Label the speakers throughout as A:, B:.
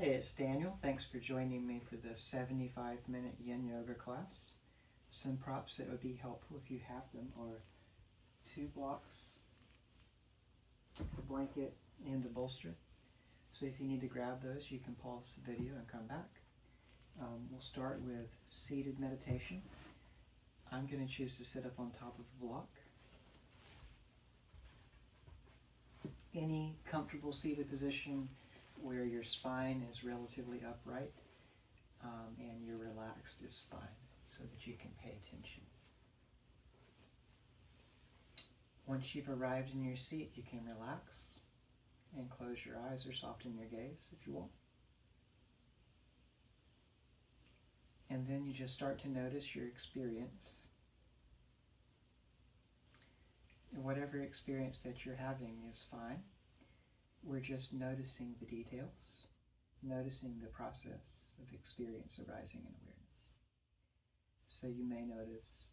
A: Hey, it's Daniel. Thanks for joining me for this 75-minute Yin Yoga class. Some props that would be helpful if you have them are 2 blocks, a blanket, and a bolster. So if you need to grab those, you can pause the video and come back. We'll start with seated meditation. I'm going to choose to sit up on top of a block. Any comfortable seated position where your spine is relatively upright and you're relaxed is fine, so that you can pay attention. Once you've arrived in your seat, you can relax and close your eyes or soften your gaze if you want. And then you just start to notice your experience. And whatever experience that you're having is fine. We're just noticing the details, noticing the process of experience arising in awareness. So you may notice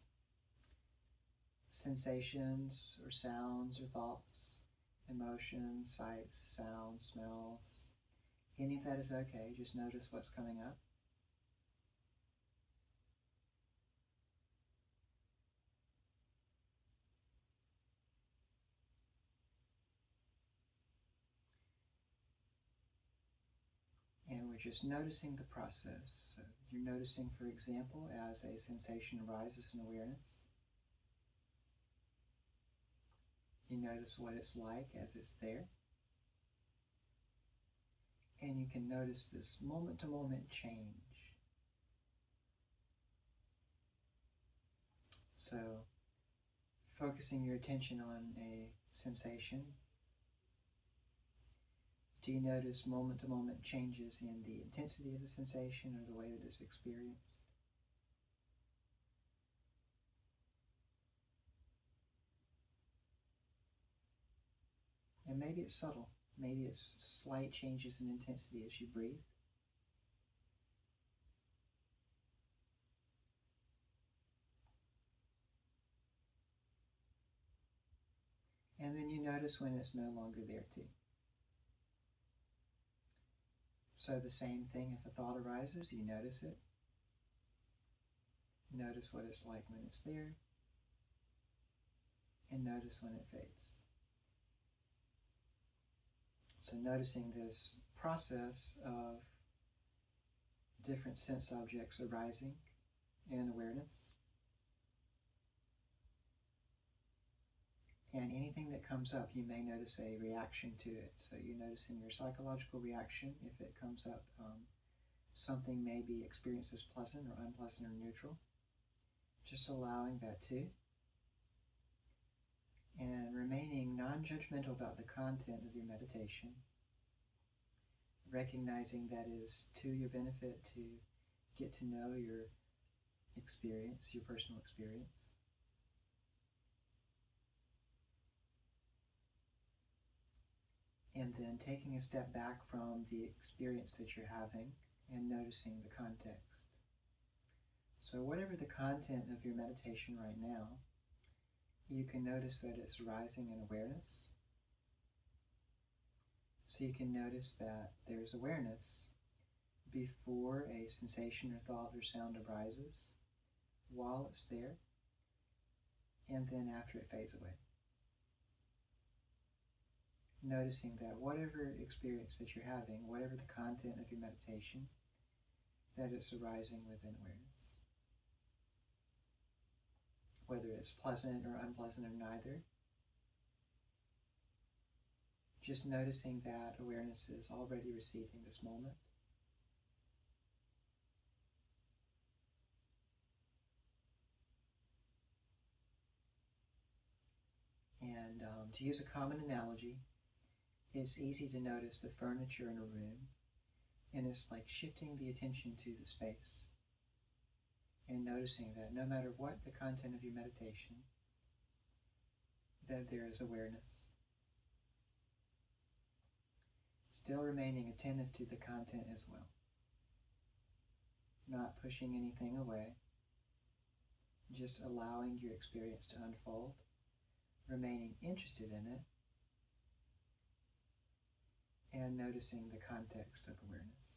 A: sensations or sounds or thoughts, emotions, sights, sounds, smells. Any of that is okay. Just notice what's coming up. And we're just noticing the process. So you're noticing, for example, as a sensation arises in awareness. You notice what it's like as it's there. And you can notice this moment-to-moment change. So, focusing your attention on a sensation, do you notice moment-to-moment changes in the intensity of the sensation or the way that it's experienced? And maybe it's subtle. Maybe it's slight changes in intensity as you breathe. And then you notice when it's no longer there too. So the same thing, if a thought arises, you notice it. Notice what it's like when it's there. And notice when it fades. So noticing this process of different sense objects arising in awareness. And anything that comes up, you may notice a reaction to it. So you're noticing your psychological reaction. If it comes up, something may be experienced as pleasant or unpleasant or neutral. Just allowing that too. And remaining non-judgmental about the content of your meditation. Recognizing that is to your benefit to get to know your experience, your personal experience. And then taking a step back from the experience that you're having and noticing the context. So whatever the content of your meditation right now, you can notice that it's rising in awareness. So you can notice that there's awareness before a sensation or thought or sound arises, while it's there, and then after it fades away. Noticing that whatever experience that you're having, whatever the content of your meditation, that it's arising within awareness. Whether it's pleasant or unpleasant or neither, just noticing that awareness is already receiving this moment. And to use a common analogy, it's easy to notice the furniture in a room, and it's like shifting the attention to the space and noticing that no matter what the content of your meditation, that there is awareness. Still remaining attentive to the content as well. Not pushing anything away, just allowing your experience to unfold, remaining interested in it, and noticing the context of awareness.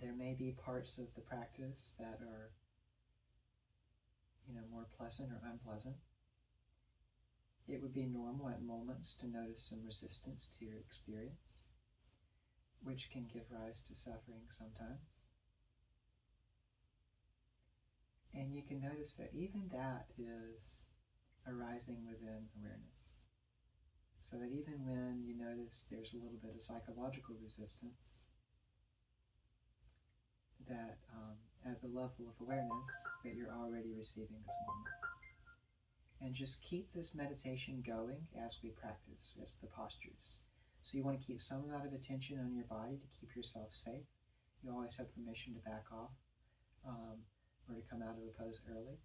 A: there may be parts of the practice that are, more pleasant or unpleasant. It would be normal at moments to notice some resistance to your experience, which can give rise to suffering sometimes. And you can notice that even that is arising within awareness. So that even when you notice there's a little bit of psychological resistance, that at the level of awareness that you're already receiving this moment. And just keep this meditation going as we practice, as the postures. So you want to keep some amount of attention on your body to keep yourself safe. You always have permission to back off or to come out of a pose early.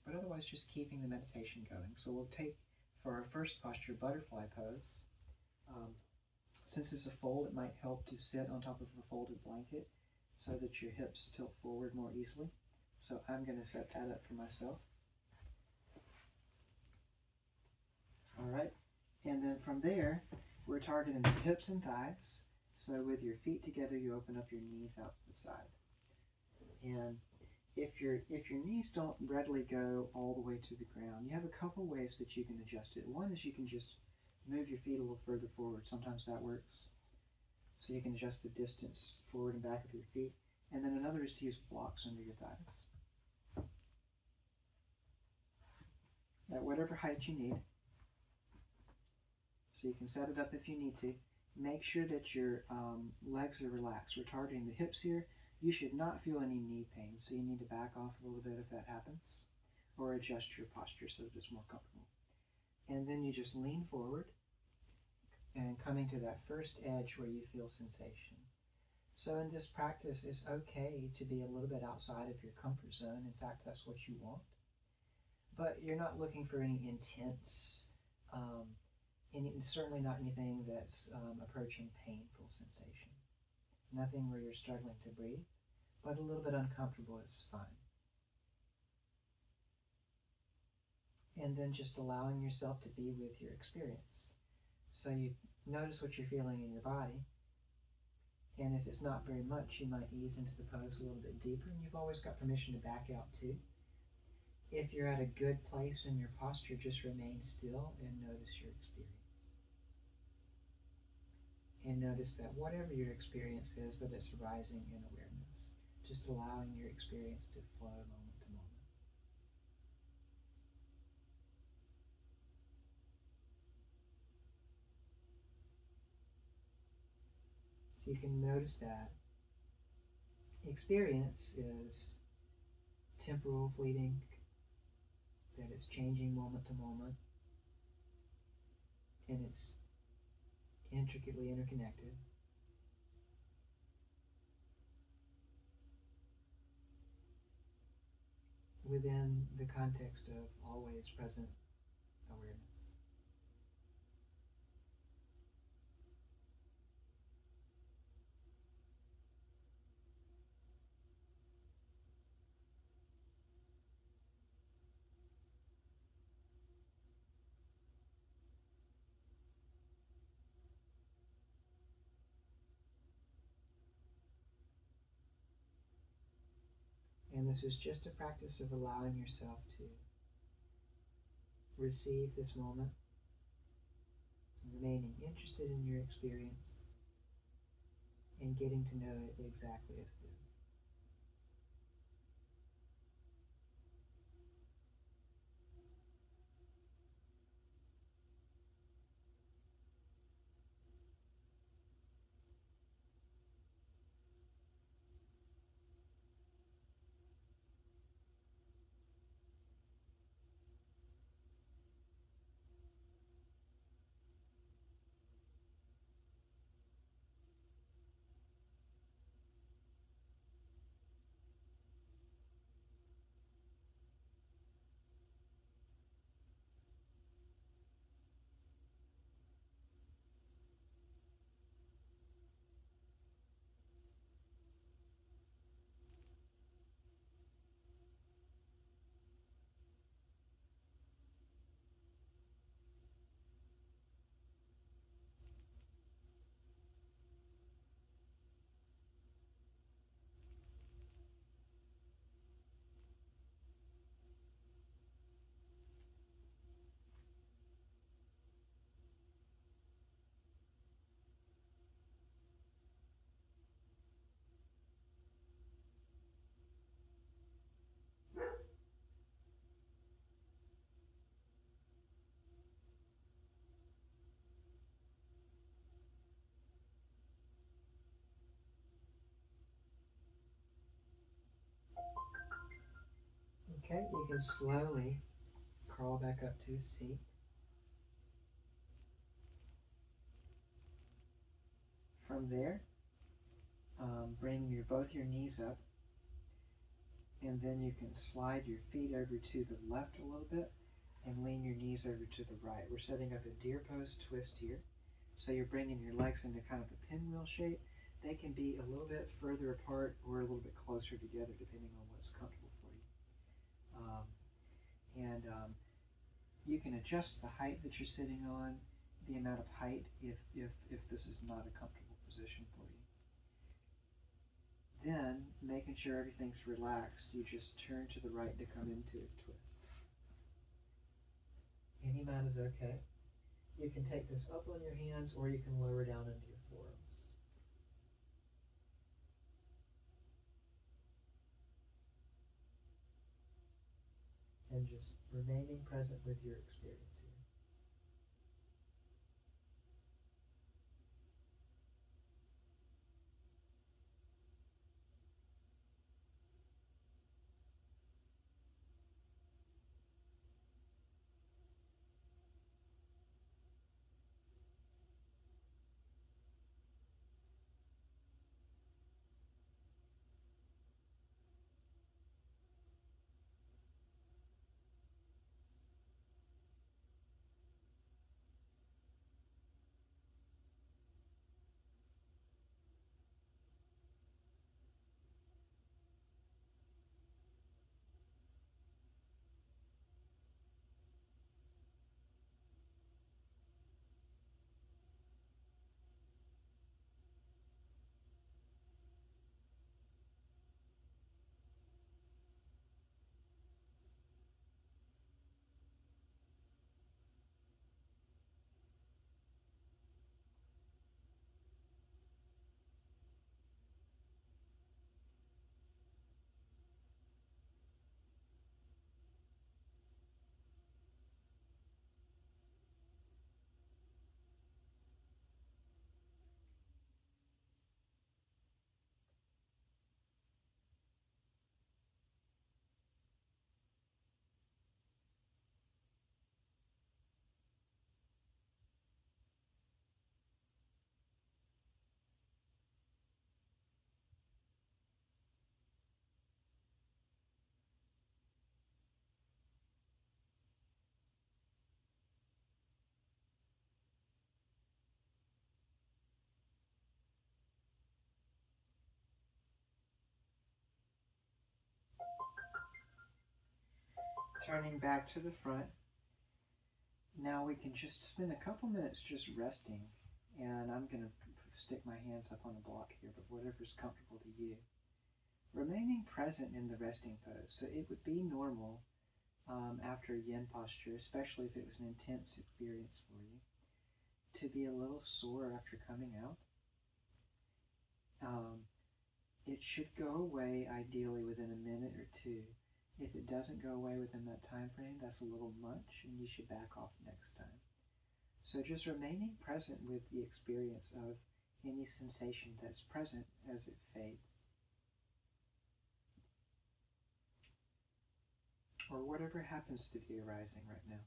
A: But otherwise, just keeping the meditation going. So we'll take, for our first posture, butterfly pose. Since it's a fold, it might help to sit on top of a folded blanket so that your hips tilt forward more easily. So I'm going to set that up for myself. All right, and then from there, we're targeting the hips and thighs. So with your feet together, you open up your knees out to the side. And if your knees don't readily go all the way to the ground, you have a couple ways that you can adjust it. One is you can just move your feet a little further forward. Sometimes that works. So you can adjust the distance forward and back of your feet. And then another is to use blocks under your thighs. At whatever height you need. So you can set it up if you need to. Make sure that your legs are relaxed. We're targeting the hips here. You should not feel any knee pain, so you need to back off a little bit if that happens, or adjust your posture so that it's more comfortable. And then you just lean forward and coming to that first edge where you feel sensation. So in this practice, it's okay to be a little bit outside of your comfort zone. In fact, that's what you want. But you're not looking for any intense, certainly not anything that's approaching painful sensation. Nothing where you're struggling to breathe, but a little bit uncomfortable is fine. And then just allowing yourself to be with your experience. So you notice what you're feeling in your body, and if it's not very much, you might ease into the pose a little bit deeper, and you've always got permission to back out too. If you're at a good place in your posture, just remain still and notice your experience. And notice that whatever your experience is, that it's arising in awareness, just allowing your experience to flow moment to moment. So you can notice that experience is temporal, fleeting, that it's changing moment to moment, and it's intricately interconnected. Within the context of always present awareness. And this is just a practice of allowing yourself to receive this moment, remaining interested in your experience, and getting to know it exactly as it is. Okay, you can slowly crawl back up to a seat. From there, bring both your knees up, and then you can slide your feet over to the left a little bit and lean your knees over to the right. We're setting up a deer pose twist here. So you're bringing your legs into kind of a pinwheel shape. They can be a little bit further apart or a little bit closer together depending on what's comfortable for you. And you can adjust the height that you're sitting on, the amount of height if this is not a comfortable position for you. Then, making sure everything's relaxed, you just turn to the right to come into a twist. Any amount is okay. You can take this up on your hands or you can lower down into your forearms. And just remaining present with your experience here. Turning back to the front. Now we can just spend a couple minutes just resting. And I'm going to stick my hands up on the block here, but whatever's comfortable to you. Remaining present in the resting pose. So it would be normal after a yin posture, especially if it was an intense experience for you, to be a little sore after coming out. It should go away ideally within a minute or two. If it doesn't go away within that time frame, that's a little much and you should back off next time. So just remaining present with the experience of any sensation that's present as it fades. Or whatever happens to be arising right now.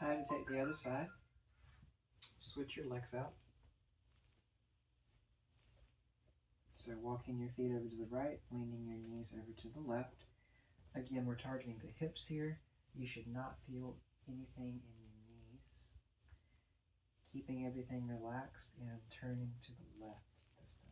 A: Time to take the other side. Switch your legs out. So walking your feet over to the right, leaning your knees over to the left. Again, we're targeting the hips here. You should not feel anything in your knees. Keeping everything relaxed and turning to the left this time.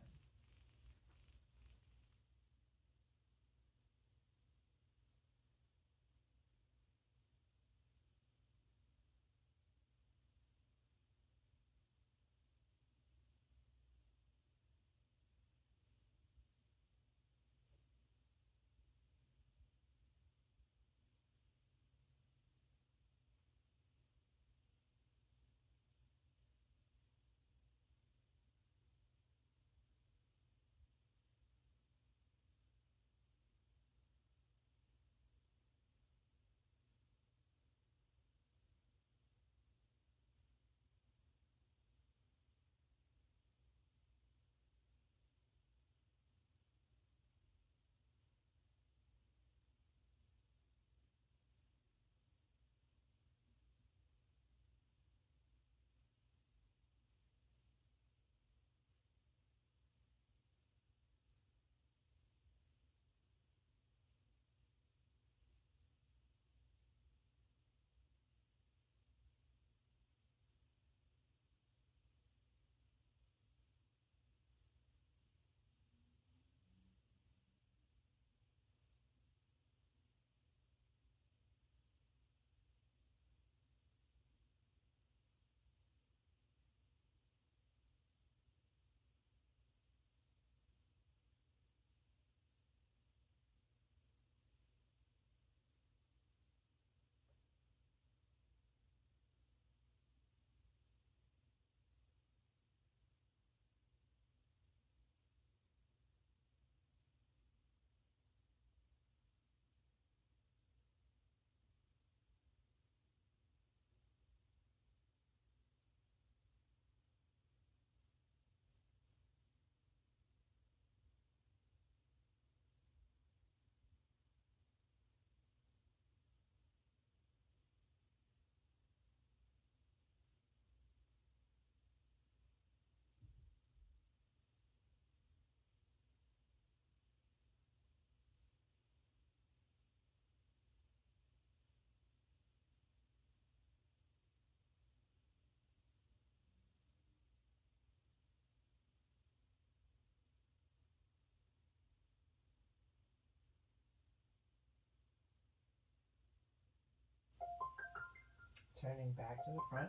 A: Turning back to the front.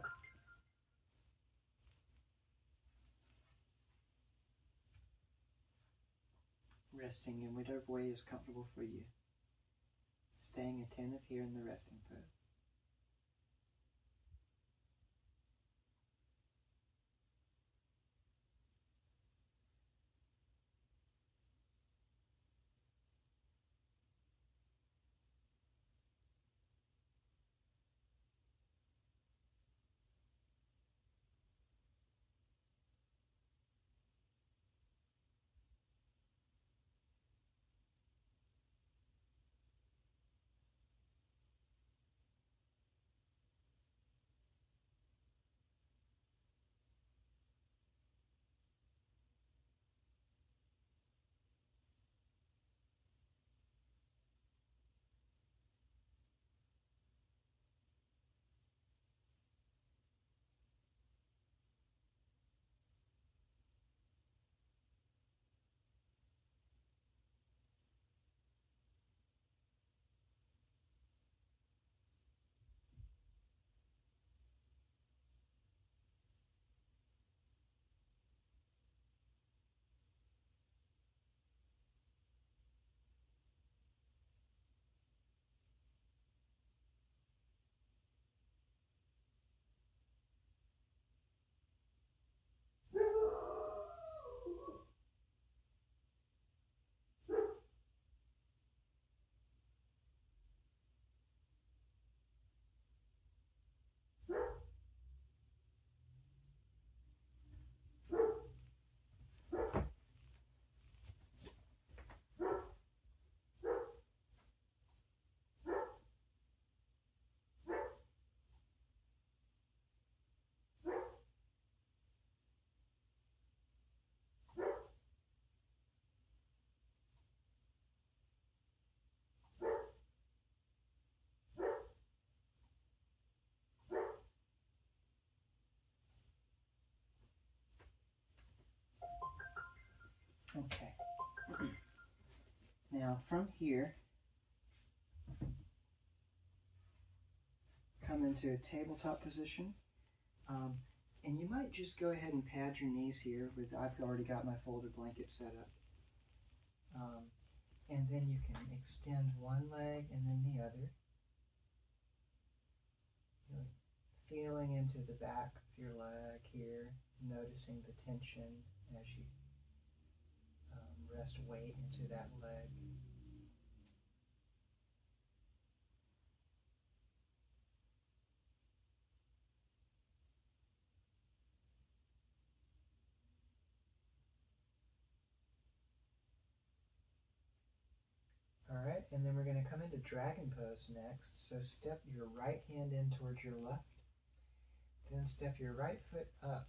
A: Resting in whatever way is comfortable for you. Staying attentive here in the resting pose. Okay. Now from here, come into a tabletop position. And you might just go ahead and pad your knees here. I've already got my folded blanket set up. And then you can extend one leg and then the other. Really feeling into the back of your leg here, noticing the tension as you rest weight into that leg. All right, and then we're going to come into dragon pose next. So step your right hand in towards your left. Then step your right foot up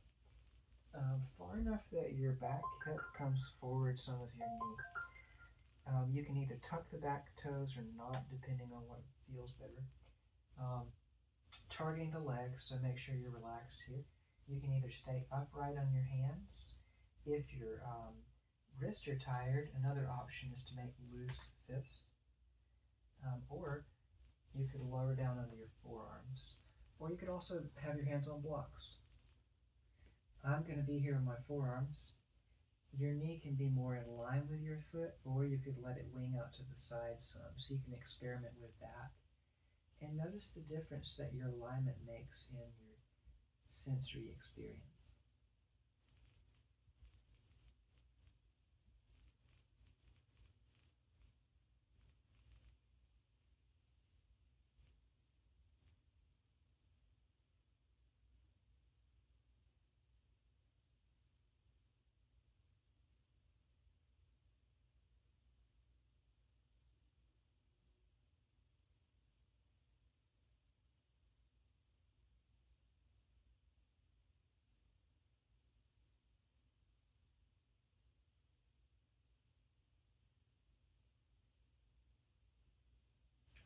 A: far enough that your back hip comes forward some of your knee. You can either tuck the back toes or not, depending on what feels better. Targeting the legs, so make sure you're relaxed here. You can either stay upright on your hands. If your wrists are tired, another option is to make loose fists. Or you could lower down onto your forearms. Or you could also have your hands on blocks. I'm going to be here with my forearms. Your knee can be more in line with your foot, or you could let it wing out to the side some, so you can experiment with that. And notice the difference that your alignment makes in your sensory experience.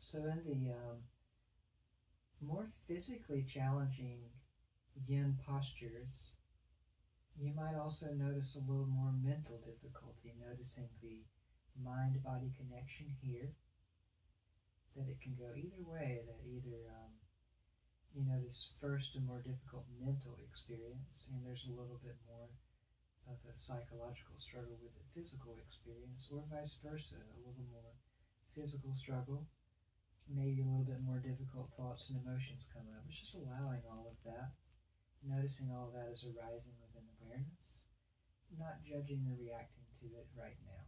A: So in the more physically challenging yin postures, you might also notice a little more mental difficulty, noticing the mind-body connection here, that it can go either way, that either you notice first a more difficult mental experience, and there's a little bit more of a psychological struggle with the physical experience, or vice versa, a little more physical struggle, maybe a little bit more difficult thoughts and emotions come up. It's just allowing all of that, noticing all of that is arising within awareness, not judging or reacting to it right now.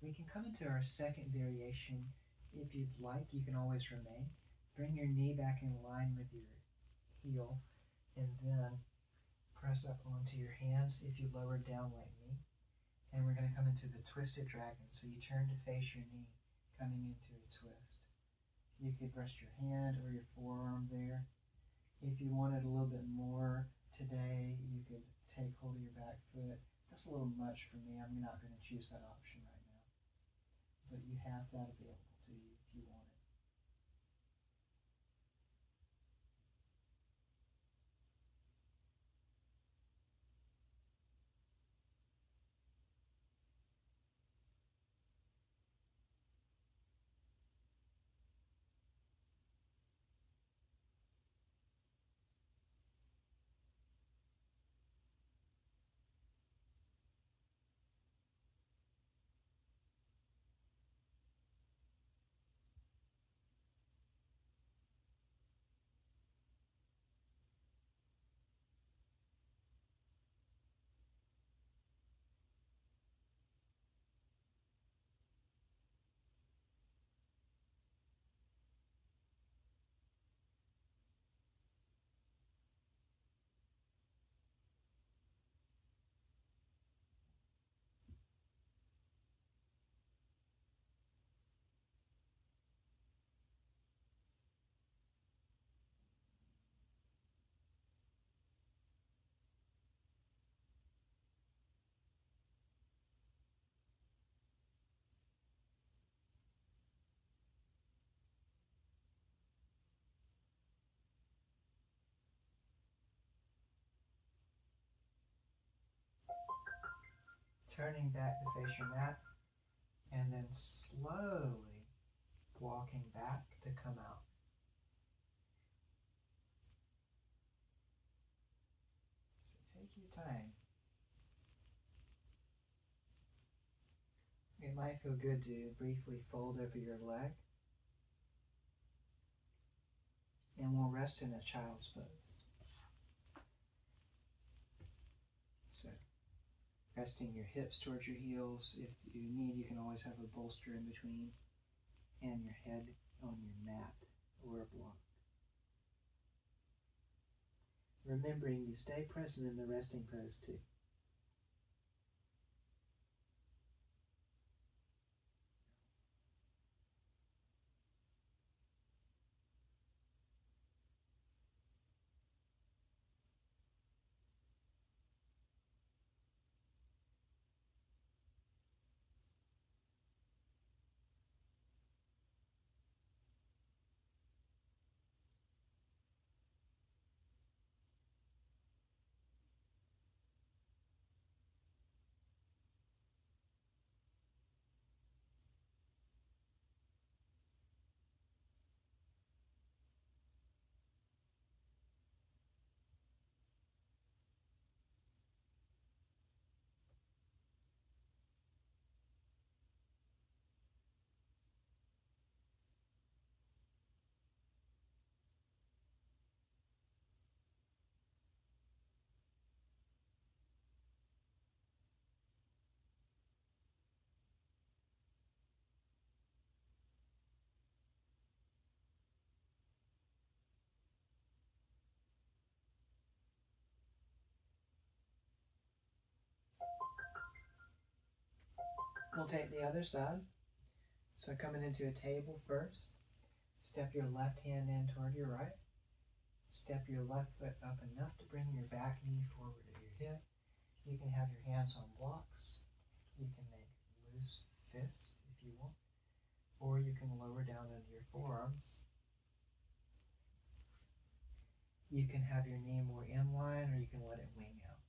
A: We can come into our second variation. If you'd like, you can always remain. Bring your knee back in line with your heel, and then press up onto your hands if you lower down like me. And we're going to come into the twisted dragon. So you turn to face your knee, coming into a twist. You could rest your hand or your forearm there. If you wanted a little bit more today, you could take hold of your back foot. That's a little much for me. I'm not going to choose that option right now. But you have that available to you if you want it. Turning back to face your mat, and then slowly walking back to come out. So take your time. It might feel good to briefly fold over your leg, and we'll rest in a child's pose. So, resting your hips towards your heels. If you need, you can always have a bolster in between, and your head on your mat or a block. Remembering you stay present in the resting pose too. We'll take the other side. So coming into a table first, step your left hand in toward your right. Step your left foot up enough to bring your back knee forward to your hip. You can have your hands on blocks. You can make loose fists if you want. Or you can lower down into your forearms. You can have your knee more in line, or you can let it wing out.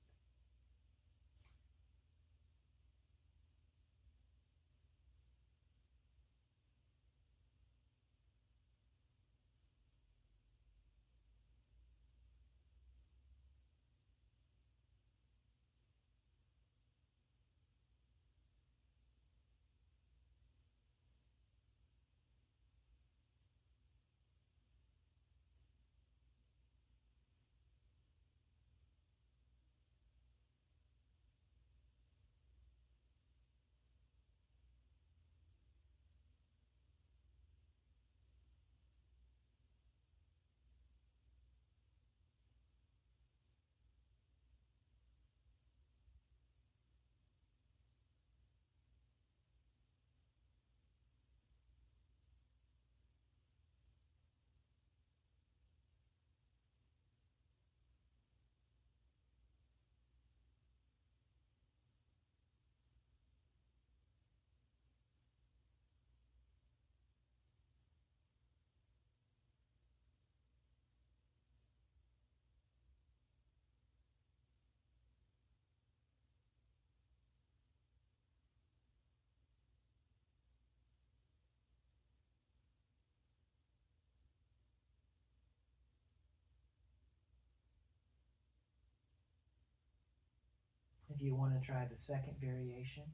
A: If you want to try the second variation,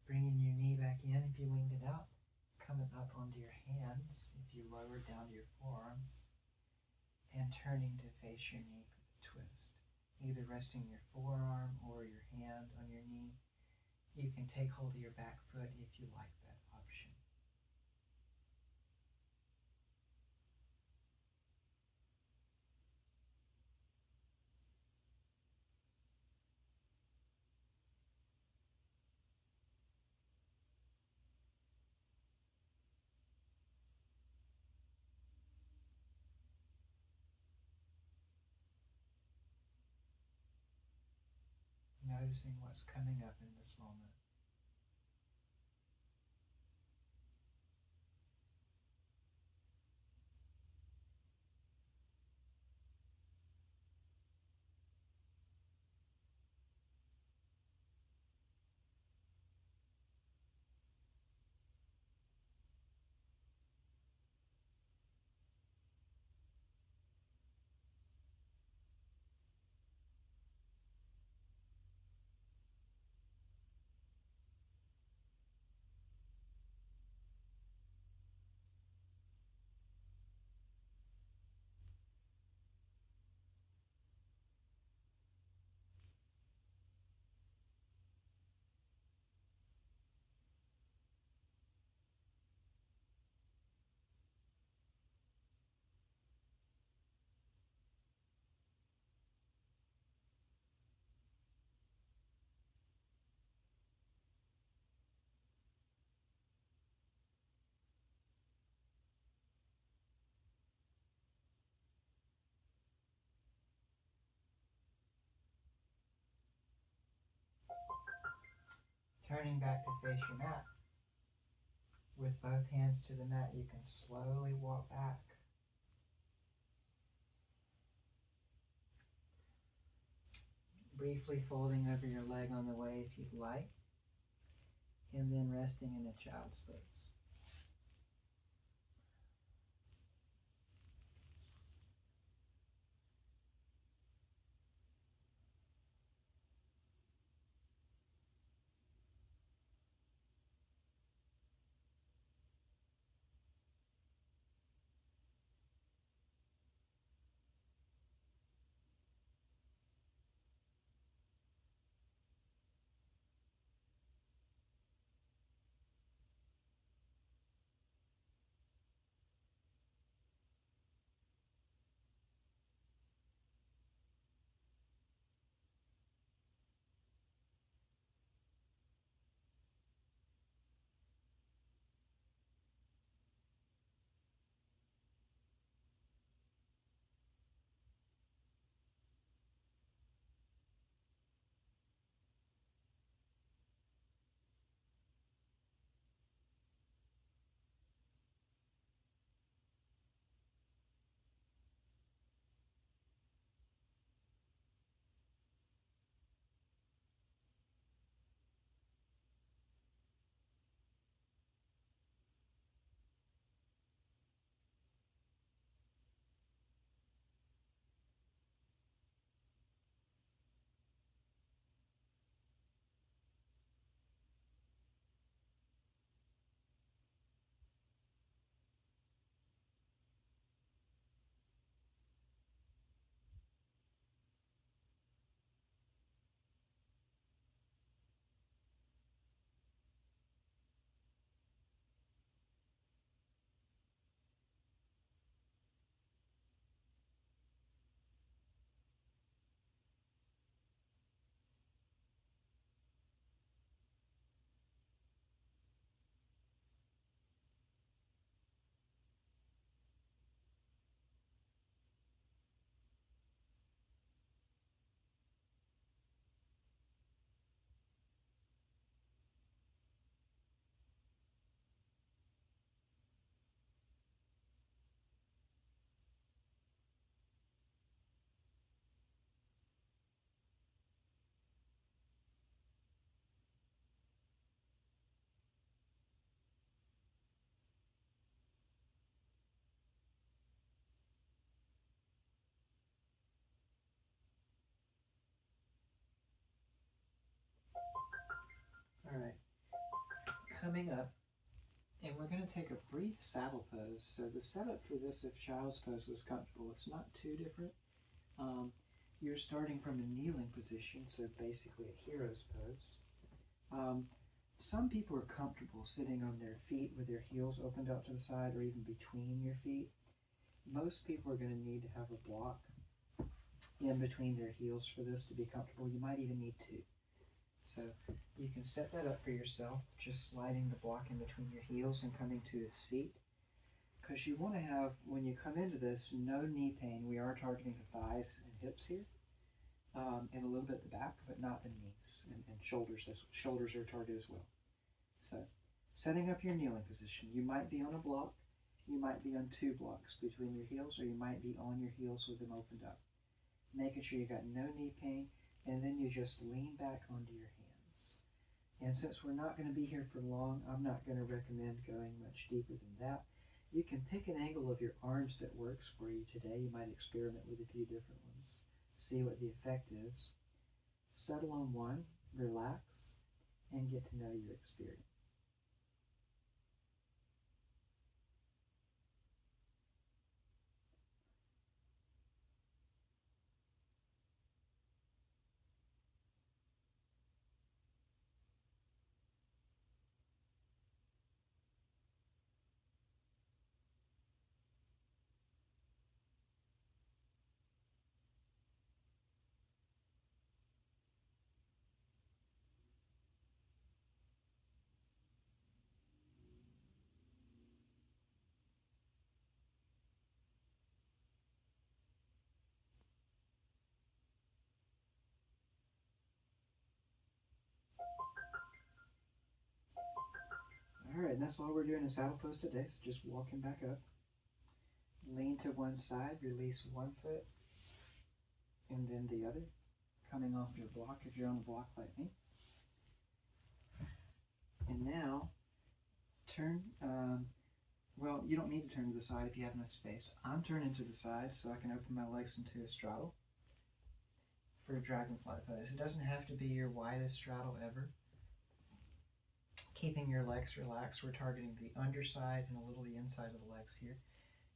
A: bringing your knee back in if you winged it out, coming up onto your hands if you lowered down to your forearms, and turning to face your knee for the twist. Either resting your forearm or your hand on your knee. You can take hold of your back foot if you like that option. Noticing what's coming up in this moment. Turning back to face your mat. With both hands to the mat, you can slowly walk back. Briefly folding over your leg on the way if you'd like, and then resting in a child's pose. All right, coming up, and we're going to take a brief saddle pose. So the setup for this, if child's pose was comfortable, it's not too different. You're starting from a kneeling position, so basically a hero's pose. Some people are comfortable sitting on their feet with their heels opened up to the side or even between your feet. Most people are going to need to have a block in between their heels for this to be comfortable. You might even need two. So you can set that up for yourself, just sliding the block in between your heels and coming to a seat. Because you want to have, when you come into this, no knee pain. We are targeting the thighs and hips here, and a little bit the back, but not the knees and shoulders. Shoulders are targeted as well. So setting up your kneeling position. You might be on a block, you might be on two blocks between your heels, or you might be on your heels with them opened up. Making sure you got no knee pain, and then you just lean back onto your hands. And since we're not going to be here for long, I'm not going to recommend going much deeper than that. You can pick an angle of your arms that works for you today. You might experiment with a few different ones, see what the effect is. Settle on one, relax, and get to know your experience. Alright, and that's all we're doing in saddle pose today. So just walking back up. Lean to one side, release one foot, and then the other. Coming off your block if you're on a block like me. And now, turn, well, you don't need to turn to the side if you have enough space. I'm turning to the side so I can open my legs into a straddle for a dragonfly pose. It doesn't have to be your widest straddle ever. Keeping your legs relaxed, we're targeting the underside and a little the inside of the legs here.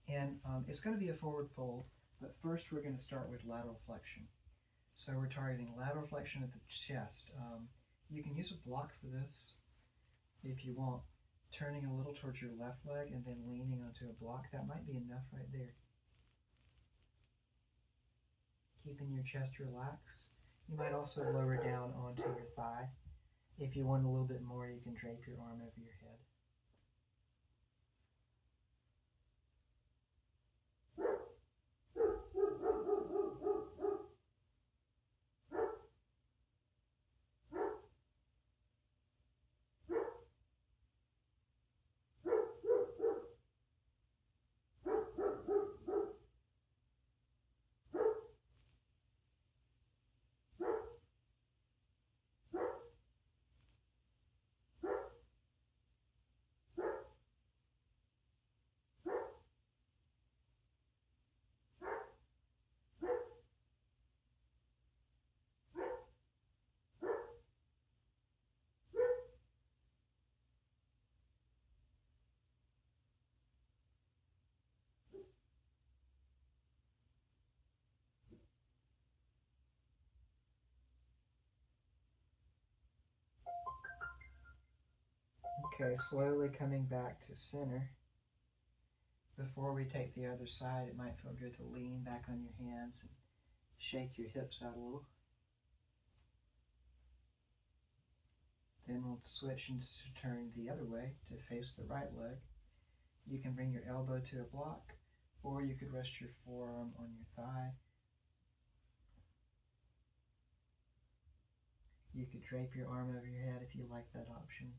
A: And it's going to be a forward fold, but first we're going to start with lateral flexion. So we're targeting lateral flexion at the chest. You can use a block for this if you want. Turning a little towards your left leg and then leaning onto a block. That might be enough right there. Keeping your chest relaxed. You might also lower down onto your thigh. If you want a little bit more, you can drape your arm over your head. Okay, slowly coming back to center. Before we take the other side, it might feel good to lean back on your hands and shake your hips out a little. Then we'll switch and turn the other way to face the right leg. You can bring your elbow to a block, or you could rest your forearm on your thigh. You could drape your arm over your head if you like that option.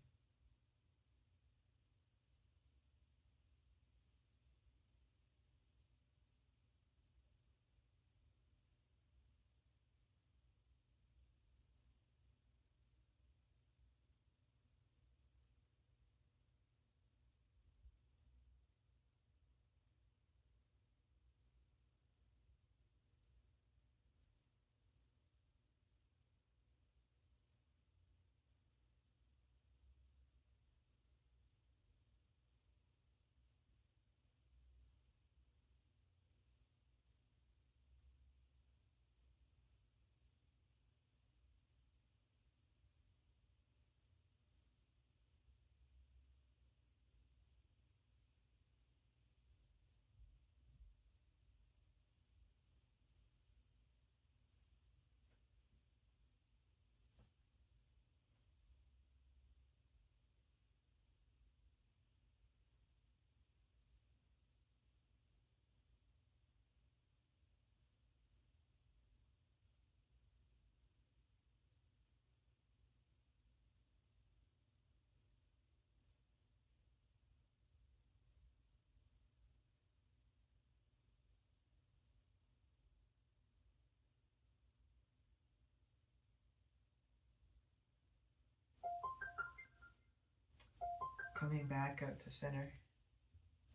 A: Coming back up to center.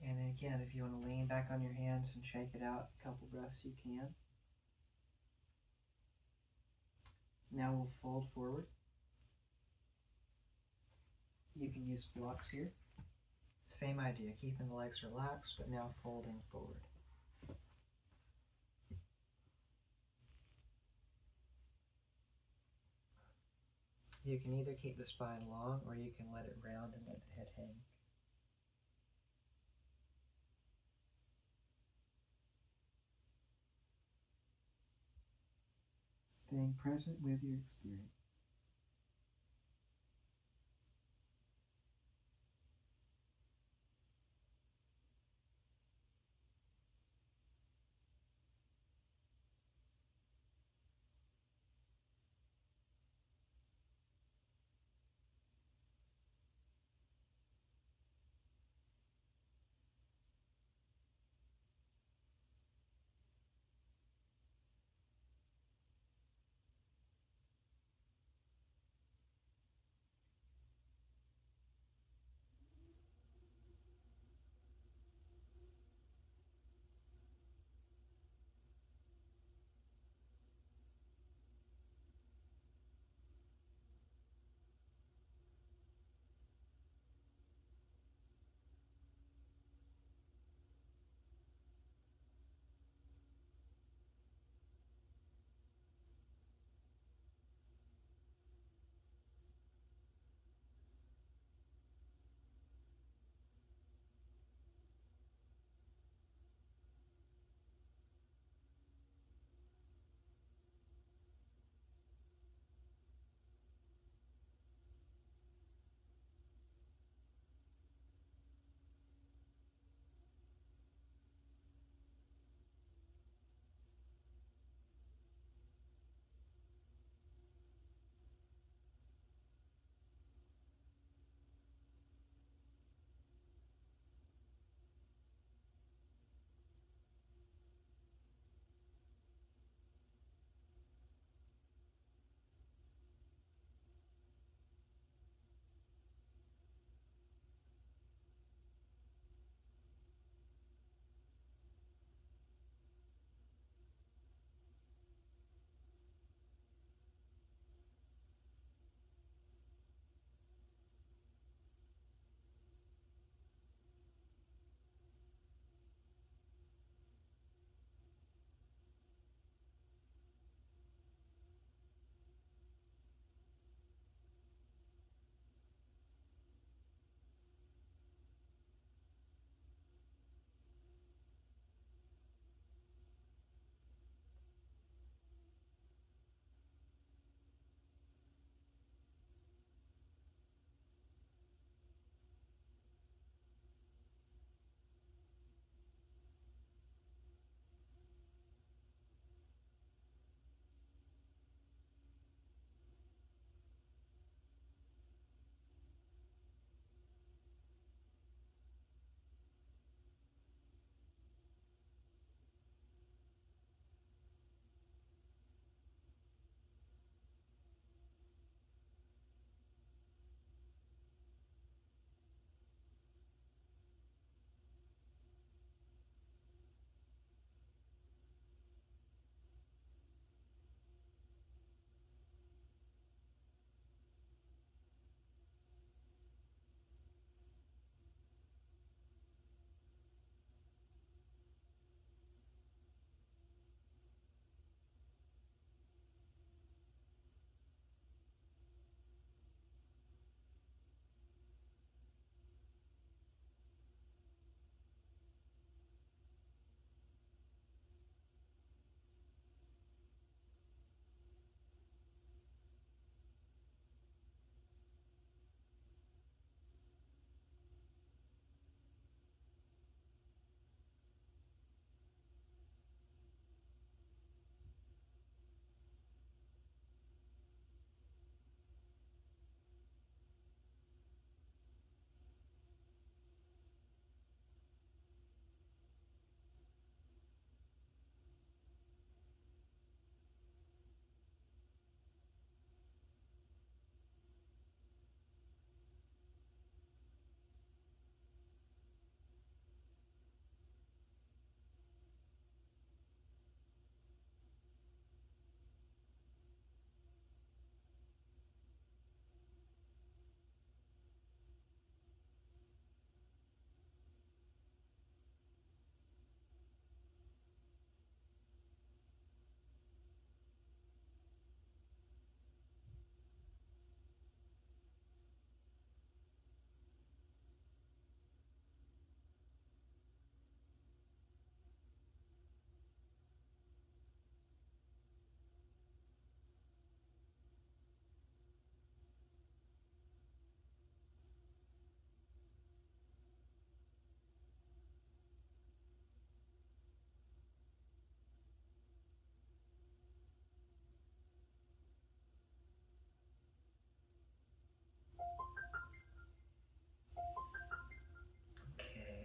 A: And again, if you want to lean back on your hands and shake it out a couple breaths, you can. Now we'll fold forward. You can use blocks here. Same idea, keeping the legs relaxed, but now folding forward. You can either keep the spine long or you can let it round and let the head hang. Staying present with your experience.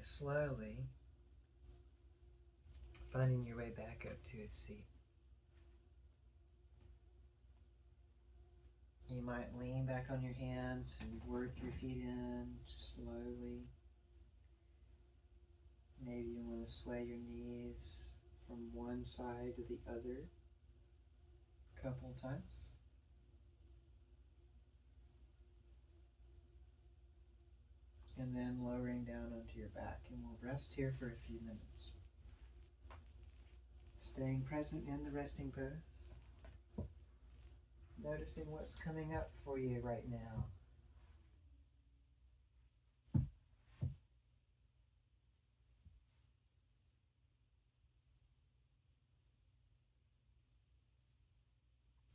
A: slowly finding your way back up to a seat. You might lean back on your hands and work your feet in slowly. Maybe you want to sway your knees from one side to the other a couple of times. And then lowering down onto your back. And we'll rest here for a few minutes. Staying present in the resting pose. Noticing what's coming up for you right now.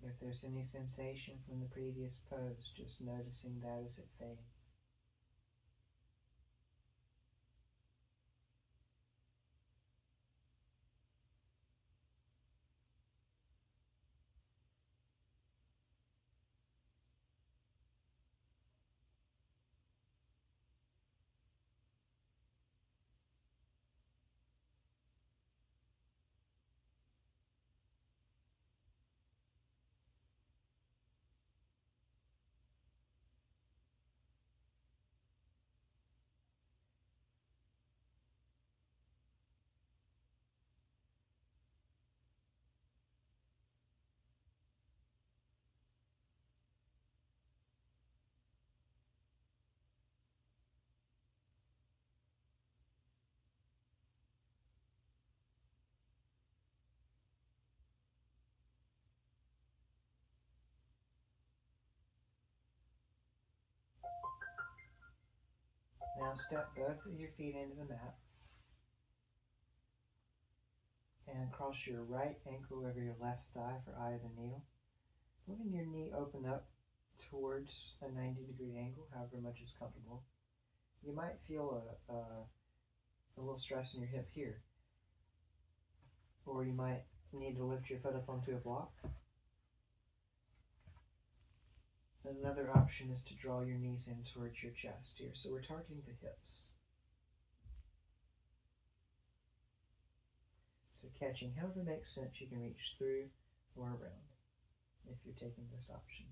A: If there's any sensation from the previous pose, just noticing that as it fades. Now step both of your feet into the mat and cross your right ankle over your left thigh for eye of the needle. Letting your knee open up towards a 90-degree angle, however much is comfortable. You might feel a little stress in your hip here. Or you might need to lift your foot up onto a block. Another option is to draw your knees in towards your chest here. So we're targeting the hips. So catching however makes sense, you can reach through or around if you're taking this option.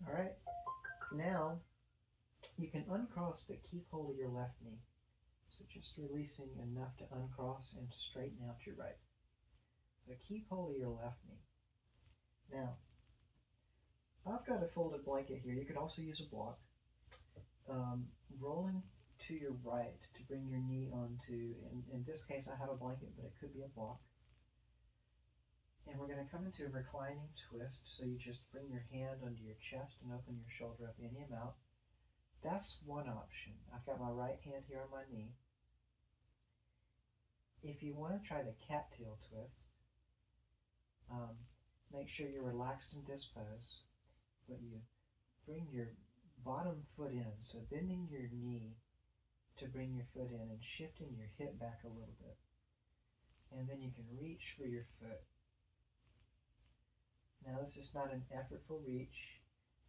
A: All right, now You can uncross but keep hold of your left knee. So just releasing enough to uncross and straighten out your right. But keep hold of your left knee. Now, I've got a folded blanket here. You could also use a block. Rolling to your right to bring your knee onto, in this case I have a blanket, but it could be a block. And we're going to come into a reclining twist, so you just bring your hand under your chest and open your shoulder up any amount. That's one option. I've got my right hand here on my knee. If you want to try the cattail twist, make sure you're relaxed in this pose, but you bring your bottom foot in, so bending your knee to bring your foot in and shifting your hip back a little bit. And then you can reach for your foot. Now this is not an effortful reach.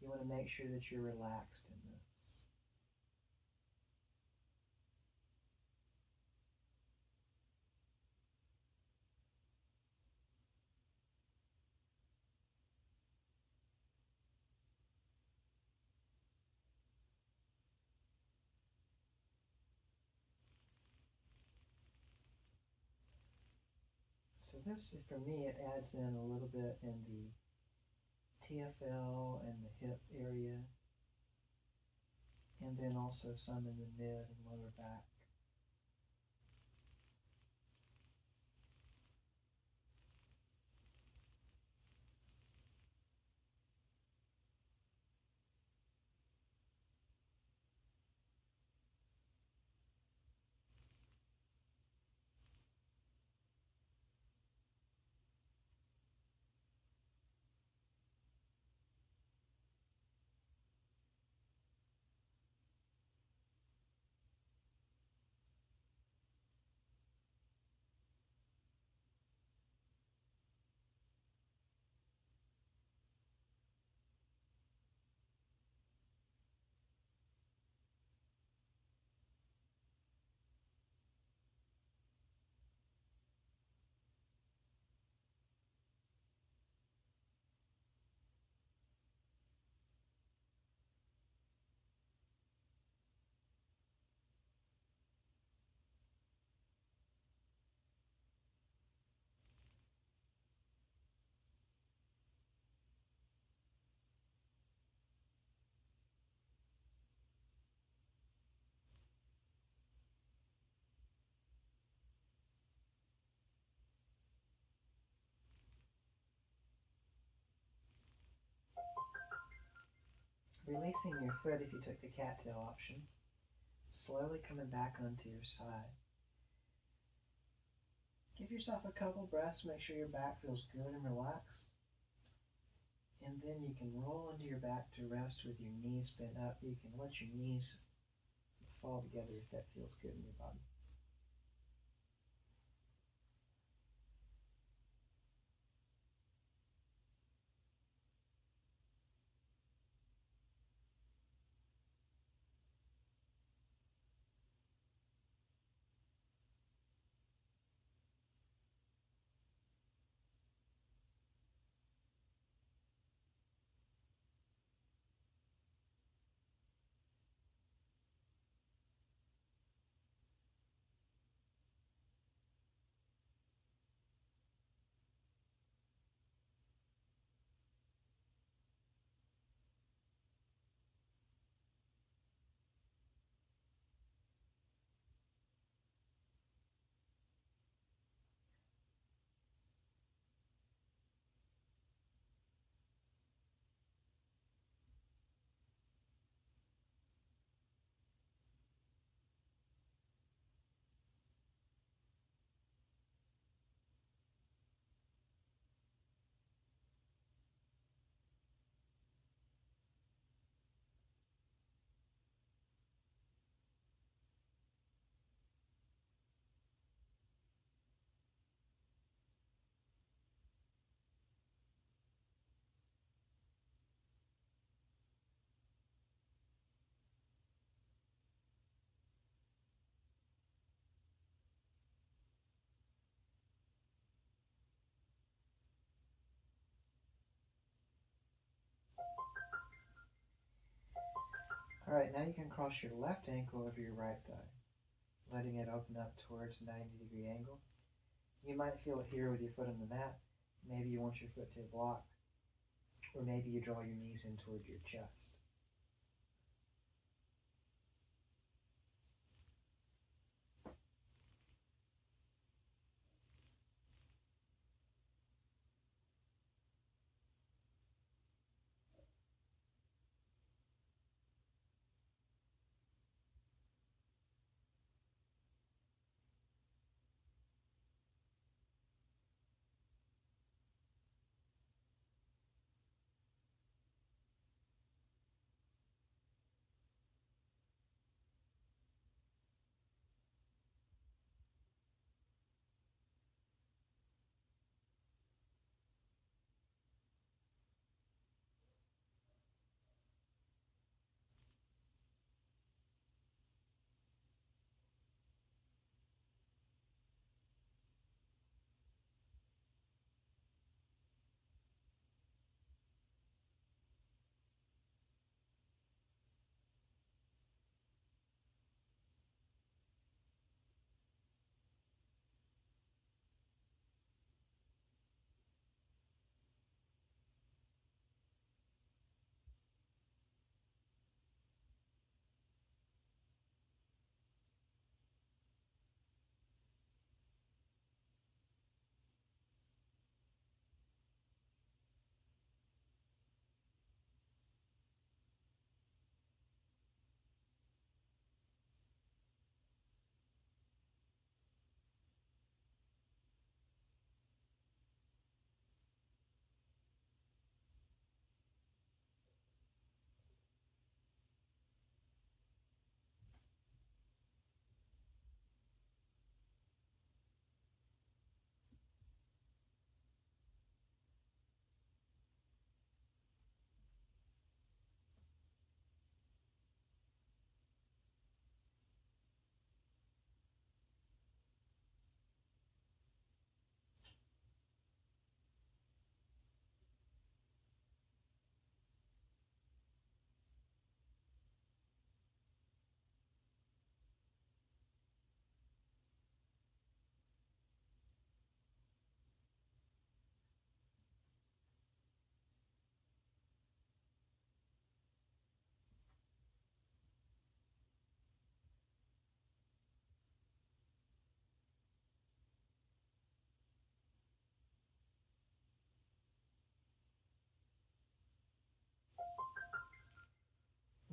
A: You want to make sure that you're relaxed in this. So this, for me, it adds in a little bit in the TFL and the hip area, and then also some in the mid and lower back. Releasing your foot if you took the cattail option. Slowly coming back onto your side. Give yourself a couple breaths, make sure your back feels good and relaxed. And then you can roll into your back to rest with your knees bent up. You can let your knees fall together if that feels good in your body. Alright, now you can cross your left ankle over your right thigh, letting it open up towards a 90-degree angle. You might feel it here with your foot on the mat. Maybe you want your foot to block, or maybe you draw your knees in toward your chest.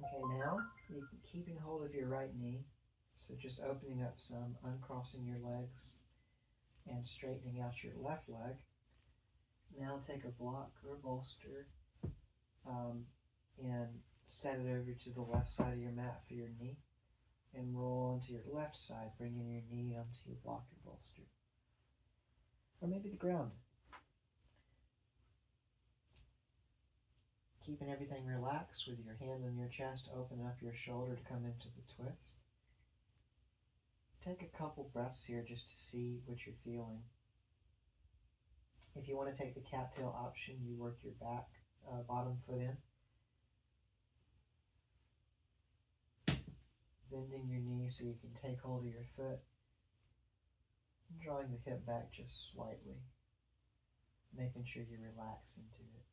A: Okay, now you keeping hold of your right knee, so just opening up some, uncrossing your legs, and straightening out your left leg. Now take a block or bolster and set it over to the left side of your mat for your knee, and roll onto your left side, bringing your knee onto your block or bolster, or maybe the ground. Keeping everything relaxed with your hand on your chest, open up your shoulder to come into the twist. Take a couple breaths here just to see what you're feeling. If you want to take the cattail option, you work your back, bottom foot in. Bending your knee so you can take hold of your foot. Drawing the hip back just slightly. Making sure you relax into it.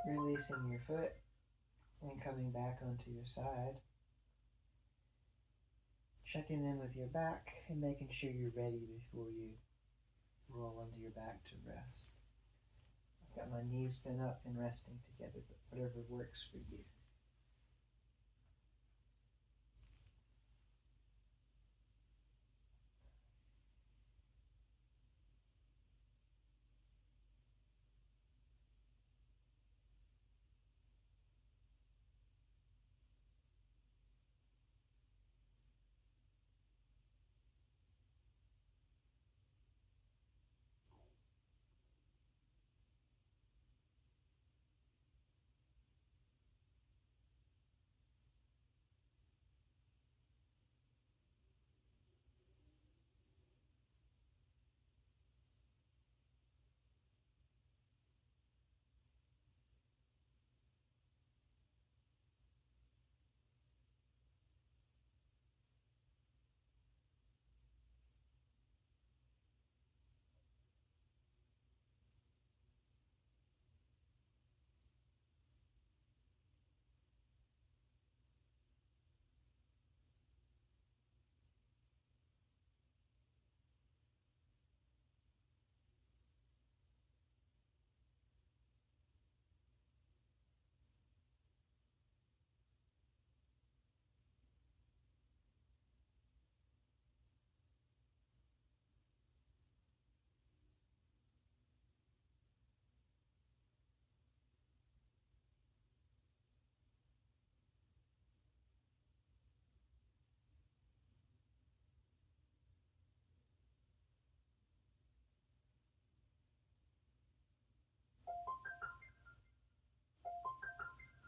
A: Releasing your foot and coming back onto your side. Checking in with your back and making sure you're ready before you roll onto your back to rest. I've got my knees bent up and resting together, but whatever works for you.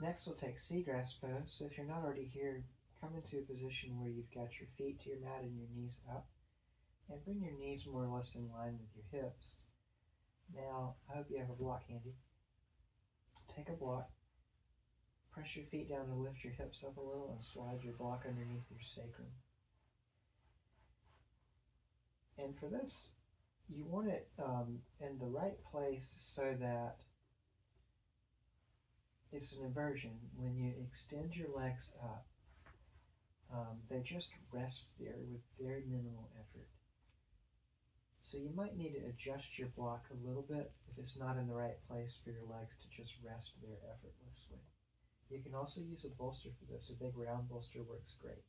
A: Next we'll take seagrass pose. So if you're not already here, come into a position where you've got your feet to your mat and your knees up. And bring your knees more or less in line with your hips. Now, I hope you have a block handy. Take a block. Press your feet down to lift your hips up a little and slide your block underneath your sacrum. And for this, you want it in the right place so that it's an inversion. When you extend your legs up, they just rest there with very minimal effort. So you might need to adjust your block a little bit if it's not in the right place for your legs to just rest there effortlessly. You can also use a bolster for this. A big round bolster works great.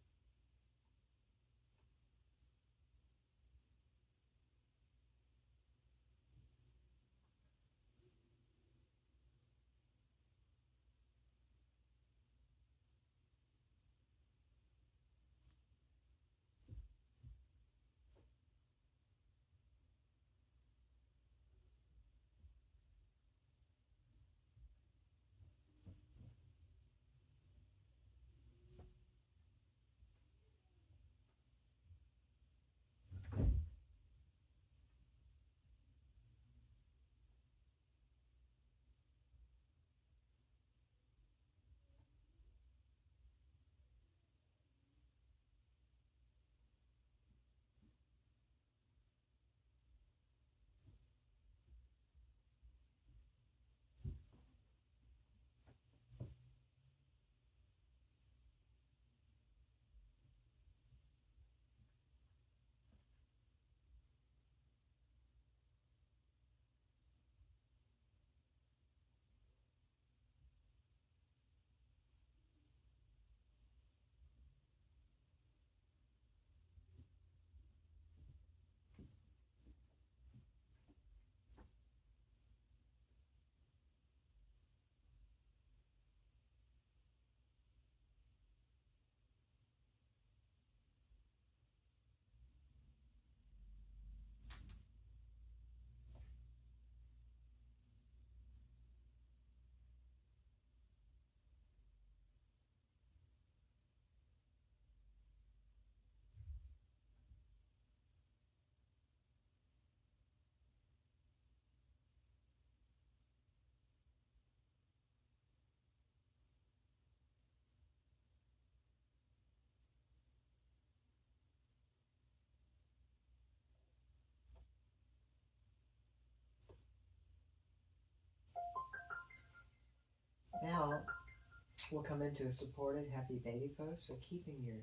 A: We'll come into a supported happy baby pose. So keeping your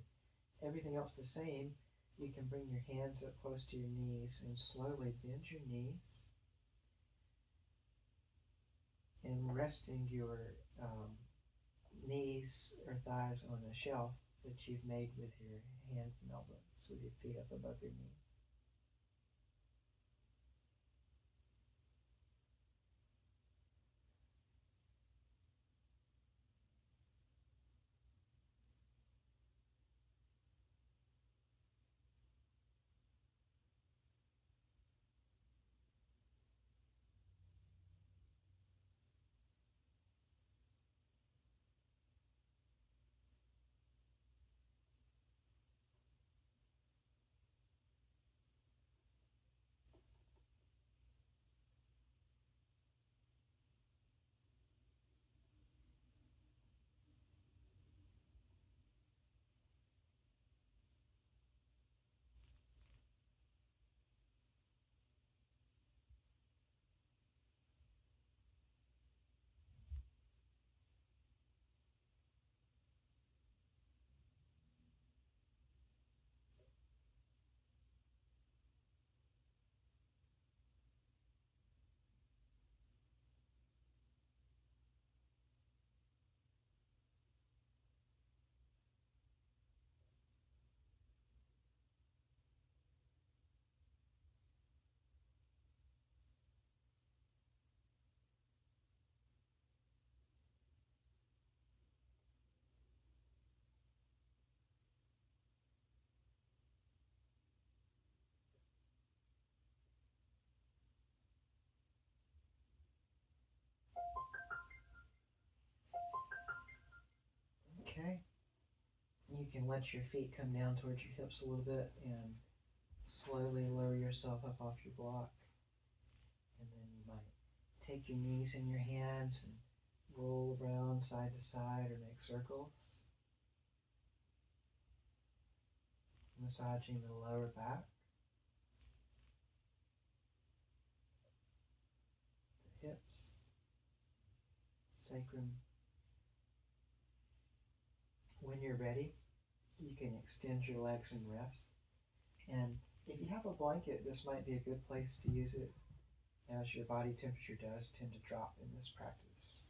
A: everything else the same, you can bring your hands up close to your knees and slowly bend your knees and resting your knees or thighs on a shelf that you've made with your hands and elbows, with your feet up above your knees. Okay. You can let your feet come down towards your hips a little bit and slowly lower yourself up off your block. And then you might take your knees in your hands and roll around side to side or make circles, massaging the lower back, the hips, sacrum. When you're ready, you can extend your legs and rest. And if you have a blanket, this might be a good place to use it, as your body temperature does tend to drop in this practice.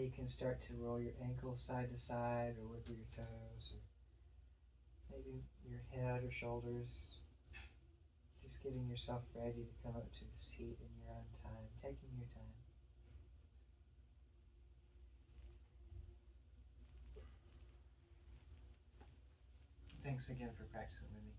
A: you can start to roll your ankles side to side or wiggle your toes, or maybe your head or shoulders. Just getting yourself ready to come up to the seat in your own time, taking your time. Thanks again for practicing with me.